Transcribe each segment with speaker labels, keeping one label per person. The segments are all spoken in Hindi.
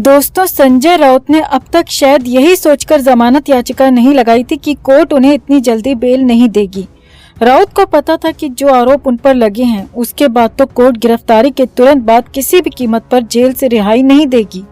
Speaker 1: दोस्तों, संजय राउत ने अब तक शायद यही सोचकर जमानत याचिका नहीं लगाई थी कि कोर्ट उन्हें इतनी जल्दी बेल नहीं देगी। राउत को पता था कि जो आरोप उन पर लगे हैं उसके बाद तो कोर्ट गिरफ्तारी के तुरंत बाद किसी भी कीमत पर जेल से रिहाई नहीं देगी।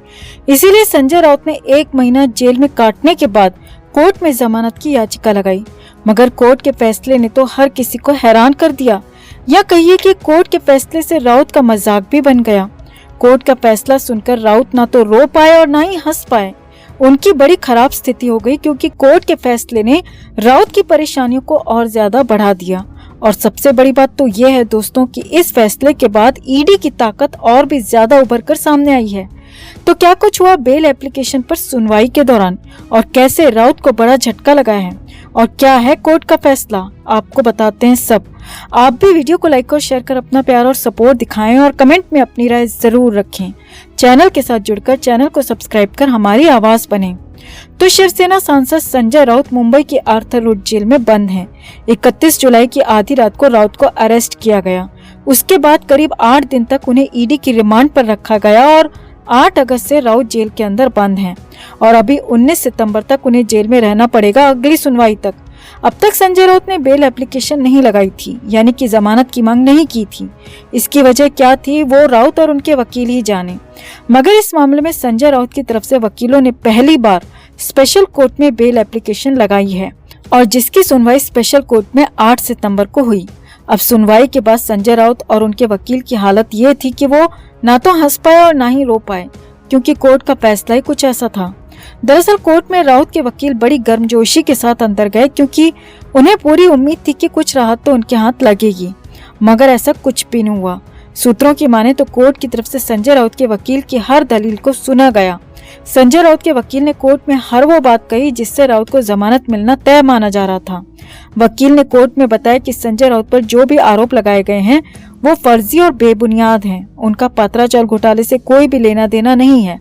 Speaker 1: इसीलिए संजय राउत ने 1 महीना जेल में काटने के बाद कोर्ट में जमानत की याचिका लगाई। मगर कोर्ट के फैसले ने तो हर किसी को हैरान कर दिया, या कहिए कि कोर्ट के फैसले से राउत का मजाक भी बन गया। कोर्ट का फैसला सुनकर राउत ना तो रो पाए और ना ही हंस पाए। उनकी बड़ी खराब स्थिति हो गई, क्योंकि कोर्ट के फैसले ने राउत की परेशानियों को और ज्यादा बढ़ा दिया। और सबसे बड़ी बात तो ये है दोस्तों कि इस फैसले के बाद ईडी की ताकत और भी ज्यादा उभर कर सामने आई है। तो क्या कुछ हुआ बेल एप्लीकेशन पर सुनवाई के दौरान, और कैसे राउत को बड़ा झटका लगा है, और क्या है कोर्ट का फैसला, आपको बताते हैं सब। आप भी वीडियो को लाइक और शेयर कर अपना प्यार और सपोर्ट दिखाएं और कमेंट में अपनी राय जरूर रखें। चैनल के साथ जुड़कर चैनल को सब्सक्राइब कर हमारी आवाज बने। तो शिवसेना सांसद संजय राउत मुंबई की आर्थर रोड जेल में बंद हैं। 31 जुलाई की आधी रात को राउत को अरेस्ट किया गया। उसके बाद करीब 8 दिन तक उन्हें ईडी की रिमांड पर रखा गया और 8 अगस्त से राउत जेल के अंदर बंद हैं और अभी 19 सितंबर तक उन्हें जेल में रहना पड़ेगा, अगली सुनवाई तक। अब तक संजय राउत ने बेल एप्लीकेशन नहीं लगाई थी, यानी कि जमानत की मांग नहीं की थी। इसकी वजह क्या थी वो राउत और उनके वकील ही जाने। मगर इस मामले में संजय राउत की तरफ से वकीलों ने पहली बार स्पेशल कोर्ट में बेल एप्लीकेशन लगाई है, और जिसकी सुनवाई स्पेशल कोर्ट में 8 सितंबर को हुई। अब सुनवाई के बाद संजय राउत और उनके वकील की हालत ये थी कि वो ना तो हंस पाए और ना ही रो पाए, क्योंकि कोर्ट का फैसला ही कुछ ऐसा था। दरअसल कोर्ट में राउत के वकील बड़ी गर्मजोशी के साथ अंदर गए, क्योंकि उन्हें पूरी उम्मीद थी कि कुछ राहत तो उनके हाथ लगेगी। मगर ऐसा कुछ भी नहीं हुआ। सूत्रों की माने तो कोर्ट की तरफ से संजय राउत के वकील की हर दलील को सुना गया। संजय राउत के वकील ने कोर्ट में हर वो बात कही जिससे राउत को जमानत मिलना तय माना जा रहा था। वकील ने कोर्ट में बताया कि संजय राउत पर जो भी आरोप लगाए गए हैं वो फर्जी और बेबुनियाद हैं। उनका पात्रा चावल घोटाले से कोई भी लेना देना नहीं है।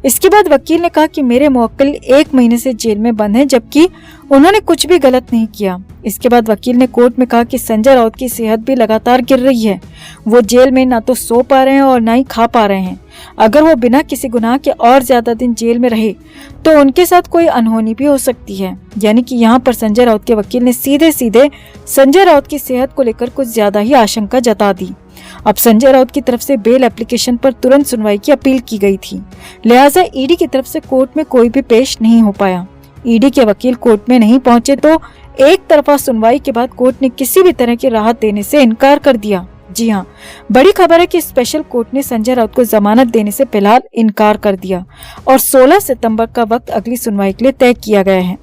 Speaker 1: इसके बाद वकील ने कहा कि मेरे मुवक्किल 1 महीने से जेल में बंद हैं, जबकि उन्होंने कुछ भी गलत नहीं किया। इसके बाद वकील ने कोर्ट में कहा कि संजय राउत की सेहत भी लगातार गिर रही है। वो जेल में ना तो सो पा रहे हैं और ना ही खा पा रहे हैं। अगर वो बिना किसी गुनाह के और ज्यादा दिन जेल में रहे तो उनके साथ कोई अनहोनी भी हो सकती है। यानी कि यहाँ पर संजय राउत के वकील ने सीधे सीधे संजय राउत की सेहत को लेकर कुछ ज्यादा ही आशंका जता दी। अब संजय राउत की तरफ से बेल एप्लीकेशन पर तुरंत सुनवाई की अपील की गई थी, लिहाजा ईडी की तरफ से कोर्ट में कोई भी पेश नहीं हो पाया। ईडी के वकील कोर्ट में नहीं पहुंचे तो एक तरफा सुनवाई के बाद कोर्ट ने किसी भी तरह की राहत देने से इनकार कर दिया। जी हाँ, बड़ी खबर है कि स्पेशल कोर्ट ने संजय राउत को जमानत देने से फिलहाल इनकार कर दिया और 16 सितंबर का वक्त अगली सुनवाई के लिए तय किया गया है।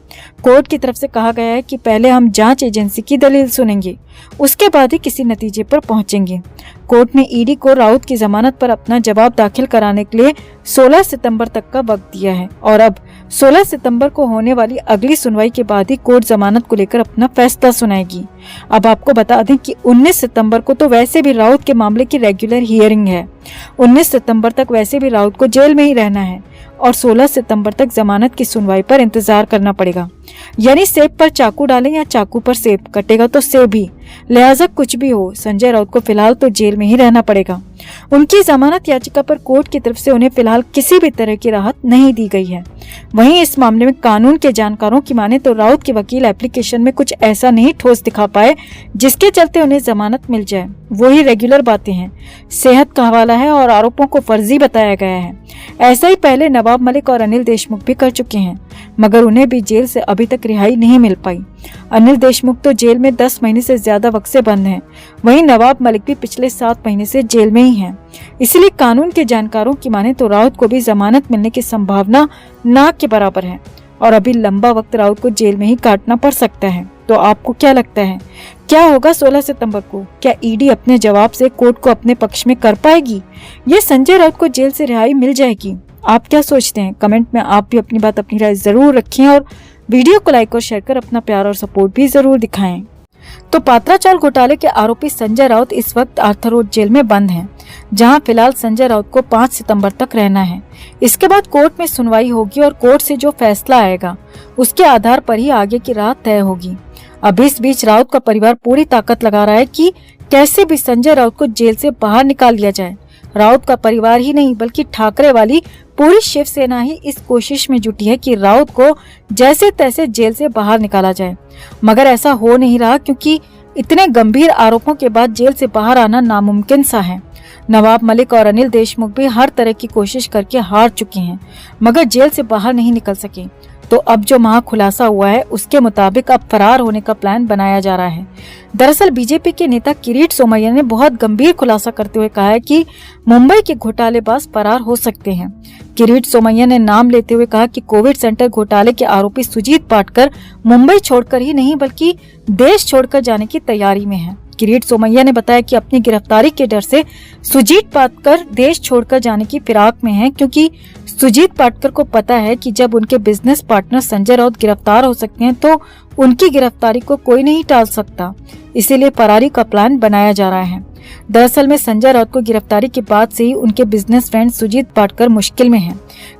Speaker 1: कोर्ट की तरफ से कहा गया है कि पहले हम जांच एजेंसी की दलील सुनेंगे, उसके बाद ही किसी नतीजे पर पहुंचेंगे। कोर्ट ने ईडी को राउत की जमानत पर अपना जवाब दाखिल कराने के लिए 16 सितंबर तक का वक्त दिया है और अब 16 सितंबर को होने वाली अगली सुनवाई के बाद ही कोर्ट जमानत को लेकर अपना फैसला सुनाएगी। अब आपको बता दें कि 19 सितंबर को तो वैसे भी राउत के मामले की रेगुलर हियरिंग है। 19 सितंबर तक वैसे भी राउत को जेल में ही रहना है और 16 सितंबर तक जमानत की सुनवाई पर इंतजार करना पड़ेगा। यानी सेब पर चाकू डालें या चाकू पर सेब, कटेगा तो सेब ही। लिहाजा कुछ भी हो, संजय राउत को फिलहाल तो जेल में ही रहना पड़ेगा। उनकी जमानत याचिका पर कोर्ट की तरफ से उन्हें फिलहाल किसी भी तरह की राहत नहीं दी गई है। वहीं इस मामले में कानून के जानकारों की माने तो राउत के वकील एप्लीकेशन में कुछ ऐसा नहीं ठोस दिखा पाए जिसके चलते उन्हें जमानत मिल जाए। वही रेगुलर बातें हैं, सेहत का हवाला है और आरोपों को फर्जी बताया गया है। ऐसा ही पहले नवाब मलिक और अनिल देशमुख भी कर चुके हैं, मगर उन्हें भी जेल से अभी तक रिहाई नहीं मिल पाई। अनिल देशमुख तो जेल में 10 महीने से ज्यादा वक्त से बंद हैं। वहीं नवाब मलिक भी पिछले 7 महीने से जेल में ही हैं। इसलिए कानून के जानकारों की माने तो राउत को भी जमानत मिलने की संभावना ना के बराबर है और अभी लंबा वक्त राउत को जेल में ही काटना पड़ सकता है। तो आपको क्या लगता है, क्या होगा 16 सितंबर को? क्या ईडी अपने जवाब से कोर्ट को अपने पक्ष में कर पाएगी? ये संजय राउत को जेल से रिहाई मिल जाएगी? आप क्या सोचते हैं? कमेंट में आप भी अपनी बात, अपनी राय जरूर रखें और वीडियो को लाइक और शेयर कर अपना प्यार और सपोर्ट भी जरूर दिखाएं। तो पात्रा चावल घोटाले के आरोपी संजय राउत इस वक्त आर्थर रोड जेल में बंद हैं, जहां फिलहाल संजय राउत को 5 सितंबर तक रहना है। इसके बाद कोर्ट में सुनवाई होगी और कोर्ट से जो फैसला आएगा उसके आधार पर ही आगे की राह तय होगी। अब इस बीच राउत का परिवार पूरी ताकत लगा रहा है कि कैसे भी संजय राउत को जेल से बाहर निकाल लिया जाए। राउत का परिवार ही नहीं बल्कि ठाकरे वाली पूरी शिवसेना ही इस कोशिश में जुटी है कि राउत को जैसे तैसे जेल से बाहर निकाला जाए, मगर ऐसा हो नहीं रहा क्योंकि इतने गंभीर आरोपों के बाद जेल से बाहर आना नामुमकिन सा है। नवाब मलिक और अनिल देशमुख भी हर तरह की कोशिश करके हार चुके हैं, मगर जेल से बाहर नहीं निकल सके। तो अब जो महा खुलासा हुआ है उसके मुताबिक अब फरार होने का प्लान बनाया जा रहा है। दरअसल बीजेपी के नेता किरीट सोमैया ने बहुत गंभीर खुलासा करते हुए कहा है कि मुंबई के घोटालेबाज फरार हो सकते हैं। किरीट सोमैया ने नाम लेते हुए कहा कि कोविड सेंटर घोटाले के आरोपी सुजीत पाटकर मुंबई छोड़कर ही नहीं बल्कि देश छोड़कर जाने की तैयारी में है। किरीट सोमैया ने बताया कि अपनी गिरफ्तारी के डर से सुजीत पाटकर देश छोड़कर जाने की फिराक में है, क्योंकि सुजीत पाटकर को पता है कि जब उनके बिजनेस पार्टनर संजय राउत गिरफ्तार हो सकते हैं तो उनकी गिरफ्तारी को कोई नहीं टाल सकता, इसीलिए फरारी का प्लान बनाया जा रहा है। दरअसल में संजय राउत को गिरफ्तारी के बाद से ही उनके बिजनेस फ्रेंड सुजीत पाटकर मुश्किल में हैं।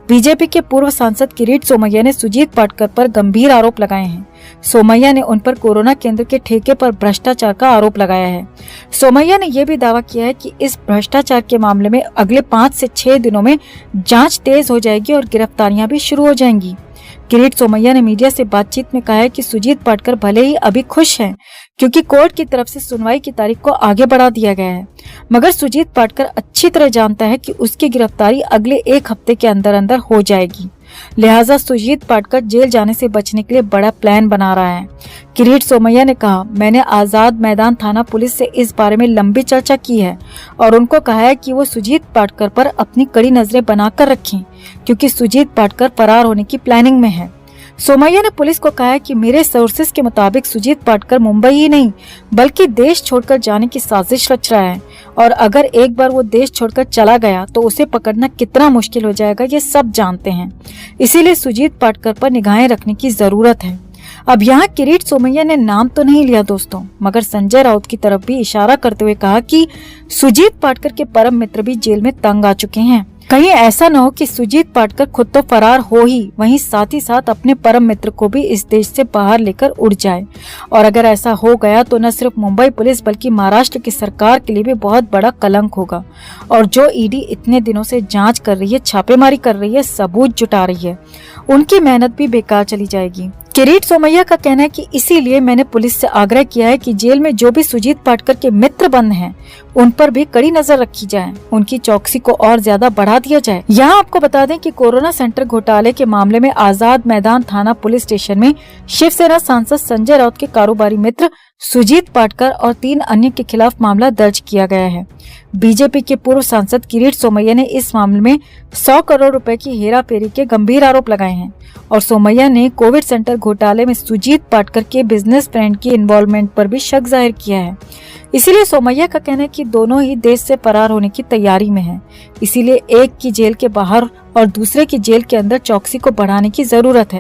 Speaker 1: बीजेपी के पूर्व सांसद किरीट सोमैया ने सुजीत पाटकर पर गंभीर आरोप लगाए हैं। सोमैया ने उन पर कोरोना केंद्र के ठेके पर भ्रष्टाचार का आरोप लगाया है। सोमैया ने यह भी दावा किया है कि इस भ्रष्टाचार के मामले में अगले 5 से 6 दिनों में जांच तेज हो जाएगी और गिरफ्तारियां भी शुरू हो जाएंगी। किरीट सोमैया ने मीडिया से बातचीत में कहा है कि सुजीत पाटकर भले ही अभी खुश हैं क्योंकि कोर्ट की तरफ से सुनवाई की तारीख को आगे बढ़ा दिया गया है, मगर सुजीत पाटकर अच्छी तरह जानता है कि उसकी गिरफ्तारी अगले 1 हफ्ते के अंदर अंदर हो जाएगी। लिहाजा सुजीत पाटकर जेल जाने से बचने के लिए बड़ा प्लान बना रहा है। किरीट सोमैया ने कहा, मैंने आजाद मैदान थाना पुलिस से इस बारे में लंबी चर्चा की है और उनको कहा है कि वो सुजीत पाटकर पर अपनी कड़ी नजरें बनाकर रखें, क्योंकि सुजीत पाटकर फरार होने की प्लानिंग में है। सोमैया ने पुलिस को कहा है कि मेरे सोर्सेस के मुताबिक सुजीत पाटकर मुंबई ही नहीं बल्कि देश छोड़कर जाने की साजिश रच रहा है, और अगर एक बार वो देश छोड़कर चला गया तो उसे पकड़ना कितना मुश्किल हो जाएगा ये सब जानते हैं। इसीलिए सुजीत पाटकर पर निगाहें रखने की जरूरत है। अब यहाँ किरीट सोमैया ने नाम तो नहीं लिया दोस्तों, मगर संजय राउत की तरफ भी इशारा करते हुए कहा कि सुजीत पाटकर के परम मित्र भी जेल में तंग आ चुके हैं। कहीं ऐसा न हो कि सुजीत पाटकर खुद तो फरार हो ही, वहीं साथ ही साथ अपने परम मित्र को भी इस देश से बाहर लेकर उड़ जाए, और अगर ऐसा हो गया तो न सिर्फ मुंबई पुलिस बल्कि महाराष्ट्र की सरकार के लिए भी बहुत बड़ा कलंक होगा। और जो ईडी इतने दिनों से जांच कर रही है, छापेमारी कर रही है, सबूत जुटा रही है, उनकी मेहनत भी बेकार चली जाएगी। किरीट सोमैया का कहना है कि इसीलिए मैंने पुलिस से आग्रह किया है कि जेल में जो भी सुजीत पाटकर के मित्र बंद हैं, उन पर भी कड़ी नजर रखी जाए, उनकी चौकसी को और ज्यादा बढ़ा दिया जाए। यहाँ आपको बता दें कि कोरोना सेंटर घोटाले के मामले में आजाद मैदान थाना पुलिस स्टेशन में शिवसेना सांसद संजय राउत के कारोबारी मित्र सुजीत पाटकर और 3 अन्य के खिलाफ मामला दर्ज किया गया है। बीजेपी के पूर्व सांसद किरीट सोमैया ने इस मामले में 100 करोड़ रुपए की हेराफेरी के गंभीर आरोप लगाए हैं, और सोमैया ने कोविड सेंटर घोटाले में सुजीत पाटकर के बिजनेस फ्रेंड की इन्वॉल्वमेंट पर भी शक जाहिर किया है। इसीलिए सोमैया का कहना है कि दोनों ही देश से फरार होने की तैयारी में हैं। इसीलिए एक की जेल के बाहर और दूसरे की जेल के अंदर चौकसी को बढ़ाने की जरूरत है।